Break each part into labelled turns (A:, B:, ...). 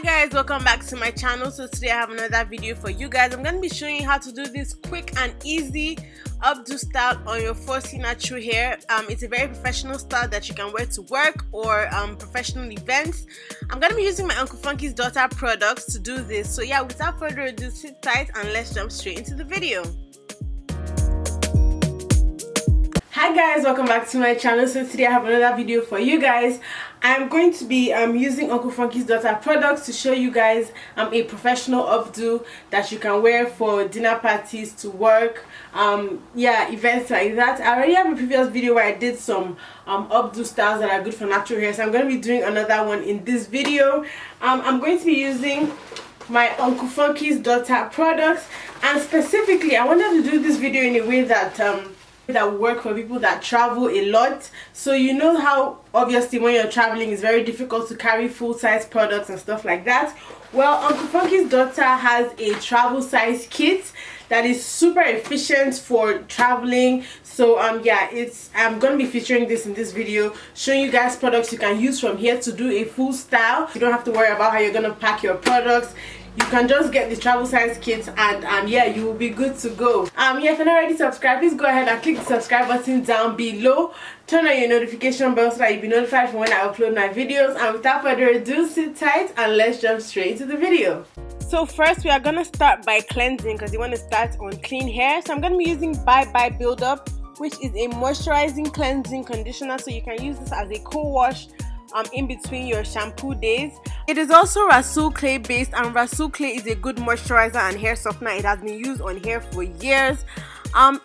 A: Guys, welcome back to my channel. So today I have another video for you guys. I'm going to be showing you how to do this quick and easy updo style on your 4C natural hair. It's a very professional style that you can wear to work or professional events. I'm going to be using my Unclefunkysdaughter products to do this. So yeah, without further ado, sit tight and let's jump straight into the video. Hi guys, welcome back to my channel. So today I have another video for you guys. I'm going to be using Unclefunkysdaughter products to show you guys a professional updo that you can wear for dinner parties, to work, yeah, events like that. I already have a previous video where I did some updo styles that are good for natural hair, so I'm going to be doing another one in this video. I'm going to be using my Unclefunkysdaughter products, and specifically I wanted to do this video in a way that that work for people that travel a lot. So you know how obviously when you're traveling it's very difficult to carry full-size products and stuff like that. Well, Unclefunkysdaughter has a travel size kit that is super efficient for traveling. So yeah, I'm gonna be featuring this in this video, showing you guys products you can use from here to do a full style. You don't have to worry about how you're gonna pack your products. You can just get the travel size kit and yeah, you will be good to go. Yeah, if you're not already subscribed, please go ahead and click the subscribe button down below. Turn on your notification bell so that you'll be notified for when I upload my videos. And without further ado, sit tight and let's jump straight into the video. So first we are gonna start by cleansing, because you want to start on clean hair. So I'm gonna be using Bye Bye Build Up, which is a moisturizing cleansing conditioner. So you can use this as a co-wash in between your shampoo days. It is also Rasul clay based, and Rasul clay is a good moisturizer and hair softener. It has been used on hair for years.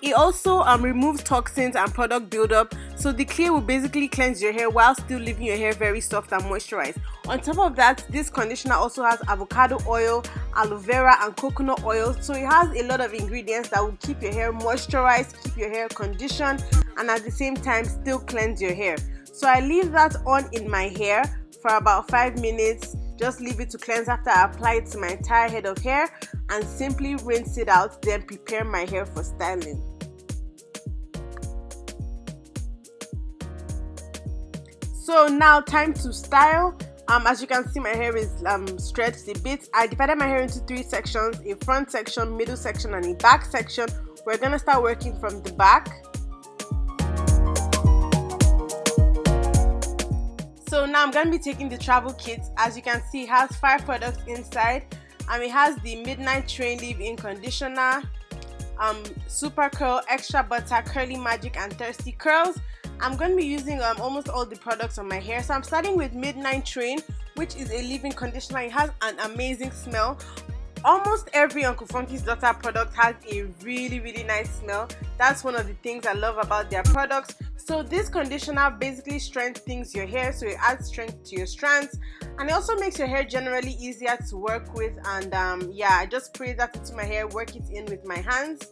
A: It also removes toxins and product buildup, so the clay will basically cleanse your hair while still leaving your hair very soft and moisturized. On top of that, this conditioner also has avocado oil, aloe vera and coconut oil, so it has a lot of ingredients that will keep your hair moisturized, keep your hair conditioned, and at the same time still cleanse your hair. So I leave that on in my hair for about 5 minutes. Just leave it to cleanse after I apply it to my entire head of hair, and simply rinse it out, then prepare my hair for styling. So now time to style. As you can see, my hair is stretched a bit. I divided my hair into 3 sections: a front section, middle section and a back section. We're gonna start working from the back. So now I'm going to be taking the travel kit. As you can see, it has 5 products inside. It has the Midnight Train Leave-In Conditioner, Super Curl, Extra Butter, Curly Magic and Thirsty Curls. I'm going to be using almost all the products on my hair. So I'm starting with Midnight Train, which is a leave-in conditioner. It has an amazing smell. Almost every Unclefunkysdaughter product has a really nice smell. That's one of the things I love about their products. So this conditioner basically strengthens your hair, so it adds strength to your strands, and it also makes your hair generally easier to work with. And yeah, I just spray that into my hair, work it in with my hands.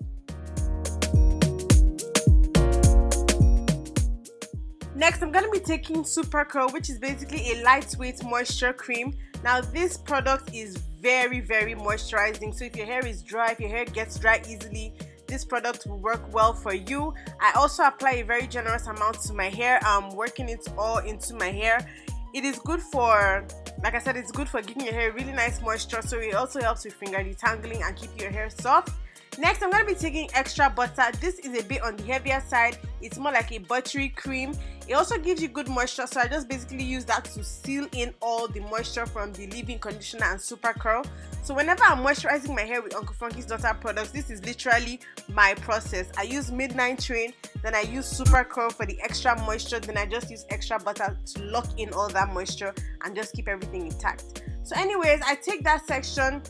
A: Next, I'm going to be taking Super Curl, which is basically a lightweight moisture cream. Now this product is very moisturizing, so if your hair is dry, if your hair gets dry easily, this product will work well for you. I also apply a very generous amount to my hair. I'm working it all into my hair. It is good for, like I said, it's good for giving your hair really nice moisture, so it also helps with finger detangling and keep your hair soft. Next, I'm going to be taking Extra Butter. This is a bit on the heavier side. It's more like a buttery cream. It also gives you good moisture, so I just basically use that to seal in all the moisture from the leave-in conditioner and Super Curl. So whenever I'm moisturizing my hair with Unclefunkysdaughter products, this is literally my process. I use Midnight Train, then I use Super Curl for the extra moisture, then I just use Extra Butter to lock in all that moisture and just keep everything intact. So anyways, I take that section,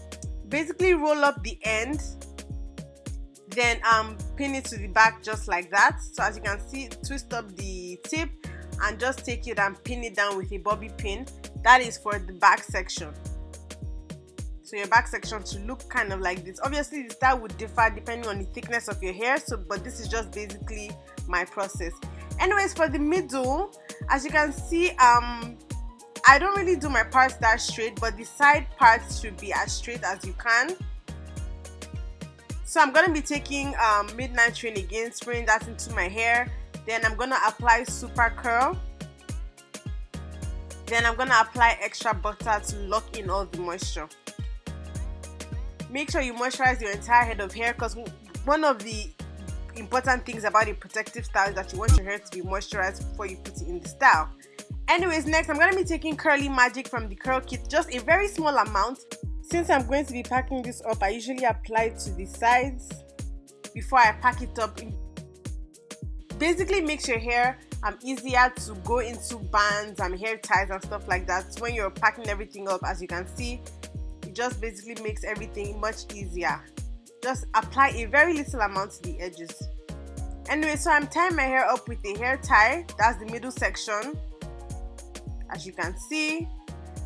A: basically roll up the end, then pin it to the back just like that. So as you can see, twist up the tip and just take it and pin it down with a bobby pin. That is for the back section. So your back section should look kind of like this. Obviously the style would differ depending on the thickness of your hair, so but this is just basically my process. Anyways, for the middle, as you can see, I don't really do my parts that straight, but the side parts should be as straight as you can. So I'm going to be taking Midnight Train again, spraying that into my hair. Then I'm going to apply Super Curl. Then I'm gonna apply extra butter to lock in all the moisture. Make sure you moisturize your entire head of hair, because one of the important things about a protective style is that you want your hair to be moisturized before you put it in the style. Anyways, next I'm going to be taking Curly Magic from the curl kit, just a very small amount. Since I'm going to be packing this up, I usually apply it to the sides before I pack it up. Basically makes your hair easier to go into bands and hair ties and stuff like that. So when you're packing everything up, as you can see, it just basically makes everything much easier. Just apply a very little amount to the edges. Anyway, so I'm tying my hair up with a hair tie. That's the middle section, as you can see.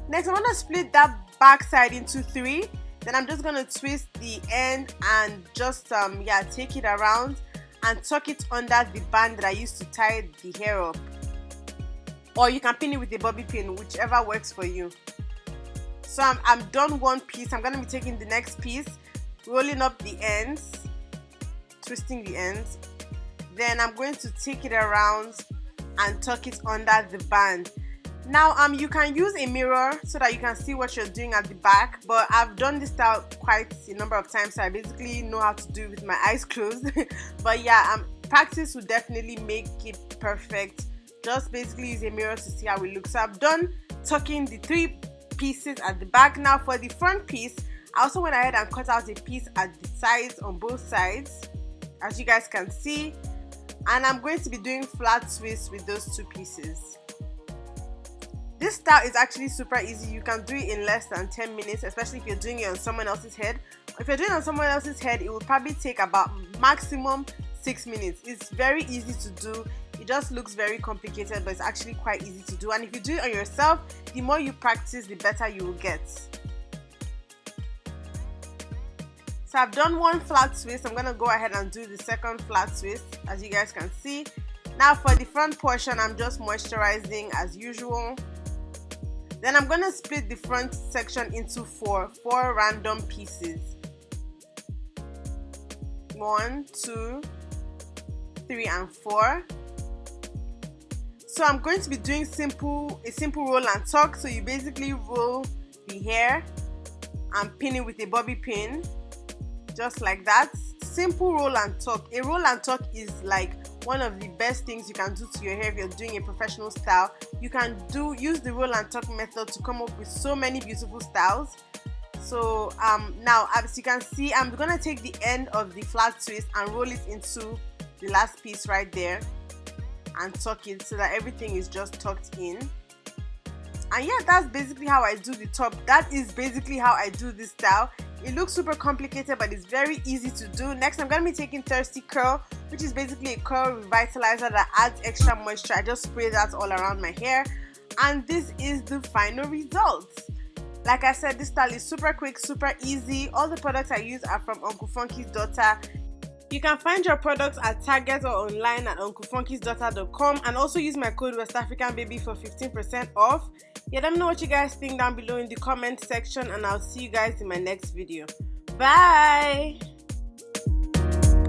A: Next, I'm going to split that back side into 3. Then I'm just going to twist the end and just take it around and tuck it under the band that I used to tie the hair up. Or you can pin it with a bobby pin, whichever works for you. So I'm done one piece. I'm going to be taking the next piece, rolling up the ends, twisting the ends. Then I'm going to take it around and tuck it under the band. Now you can use a mirror so that you can see what you're doing at the back, but I've done this style quite a number of times, so I basically know how to do it with my eyes closed. But yeah, practice will definitely make it perfect. Just basically use a mirror to see how it looks. So I've done tucking the 3 pieces at the back. Now for the front piece, I also went ahead and cut out a piece at the sides, on both sides, as you guys can see, and I'm going to be doing flat twists with those 2 pieces. This style is actually super easy. You can do it in less than 10 minutes, especially if you're doing it on someone else's head. If you're doing it on someone else's head, it will probably take about maximum 6 minutes. It's very easy to do. It just looks very complicated, but it's actually quite easy to do. And if you do it on yourself, the more you practice, the better you will get. So I've done one flat twist. I'm going to go ahead and do the second flat twist, as you guys can see. Now for the front portion, I'm just moisturizing as usual. Then I'm going to split the front section into 4 random pieces. 1, 2, 3, and 4. So I'm going to be doing a simple roll and tuck. So you basically roll the hair and pin it with a bobby pin, just like that. Simple roll and tuck. A roll and tuck is like one of the best things you can do to your hair if you're doing a professional style. You can use the roll and tuck method to come up with so many beautiful styles. So now, as you can see, I'm gonna take the end of the flat twist and roll it into the last piece right there and tuck it so that everything is just tucked in. And yeah, that's basically how I do the top. That is basically how I do this style. It looks super complicated, but it's very easy to do. Next, I'm going to be taking Thirsty Curl, which is basically a curl revitalizer that adds extra moisture. I just spray that all around my hair, and this is the final result. Like I said, this style is super quick, super easy. All the products I use are from Unclefunkysdaughter. You can find your products at Target or online at unclefunkysdaughter.com, and also use my code WestAfricanBaby for 15% off. Yeah, let me know what you guys think down below in the comment section, and I'll see you guys in my next video. Bye!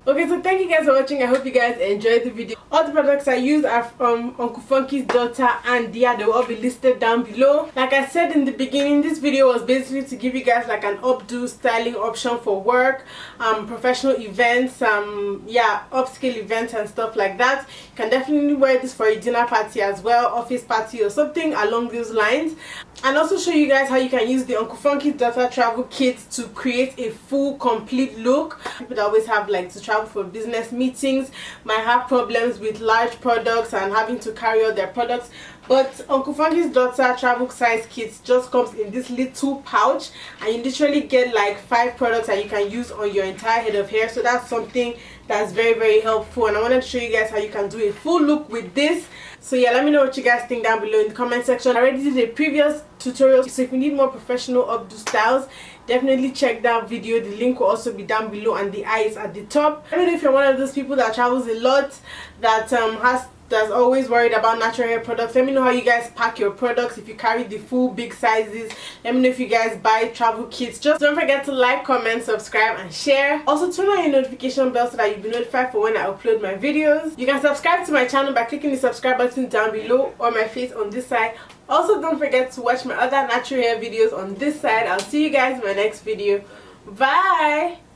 A: Okay, so thank you guys for watching. I hope you guys enjoyed the video. All the products I use are from Unclefunkysdaughter, and yeah, they will all be listed down below. Like I said in the beginning, this video was basically to give you guys like an updo styling option for work, professional events, upscale events and stuff like that. You can definitely wear this for a dinner party as well, office party or something along those lines. And also show you guys how you can use the Unclefunkysdaughter travel kit to create a full complete look. People that always have like to travel for business meetings might have problems with large products and having to carry out their products, but Unclefunkysdaughter travel size kit just comes in this little pouch, and you literally get like 5 products that you can use on your entire head of hair. So that's something that's very, very helpful, and I wanted to show you guys how you can do a full look with this. So yeah, let me know what you guys think down below in the comment section. I already did a previous tutorial, so if you need more professional updo styles, definitely check that video. The link will also be down below and the eye is at the top. I don't know if you're one of those people that travels a lot, that's always worried about natural hair products. Let me know how you guys pack your products, if you carry the full big sizes. Let me know if you guys buy travel kits. Just don't forget to like, comment, subscribe and share. Also turn on your notification bell so that you'll be notified for when I upload my videos. You can subscribe to my channel by clicking the subscribe button down below, or my face on this side, Also, don't forget to watch my other natural hair videos on this side. I'll see you guys in my next video. Bye.